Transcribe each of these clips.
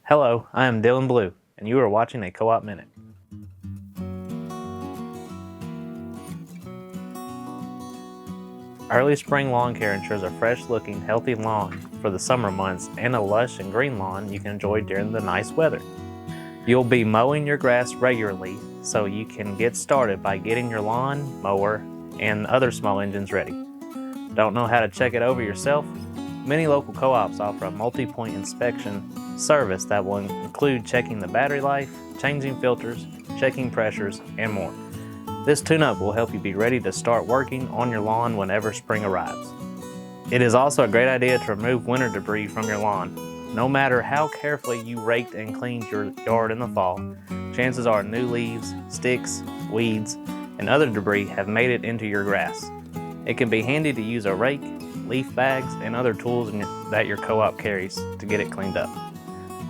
Hello, I am Dylan Blue, and you are watching a Co-op Minute. Early spring lawn care ensures a fresh-looking, healthy lawn for the summer months and a lush and green lawn you can enjoy during the nice weather. You'll be mowing your grass regularly, so you can get started by getting your lawn mower and other small engines ready. Don't know how to check it over yourself? Many local co-ops offer a multi-point inspection service that will include checking the battery life, changing filters, checking pressures, and more. This tune-up will help you be ready to start working on your lawn whenever spring arrives. It is also a great idea to remove winter debris from your lawn. No matter how carefully you raked and cleaned your yard in the fall, chances are new leaves, sticks, weeds, and other debris have made it into your grass. It can be handy to use a rake, leaf bags, and other tools that your co-op carries to get it cleaned up.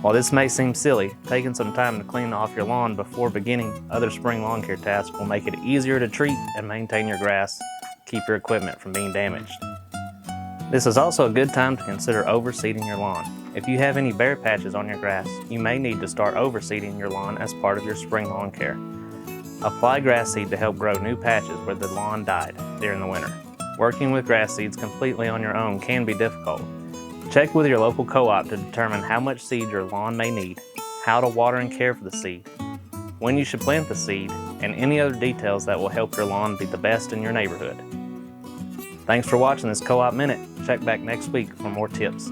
While this may seem silly, taking some time to clean off your lawn before beginning other spring lawn care tasks will make it easier to treat and maintain your grass, keep your equipment from being damaged. This is also a good time to consider overseeding your lawn. If you have any bare patches on your grass, you may need to start overseeding your lawn as part of your spring lawn care. Apply grass seed to help grow new patches where the lawn died during the winter. Working with grass seeds completely on your own can be difficult. Check with your local co-op to determine how much seed your lawn may need, how to water and care for the seed, when you should plant the seed, and any other details that will help your lawn be the best in your neighborhood. Thanks for watching this Co-op Minute. Check back next week for more tips.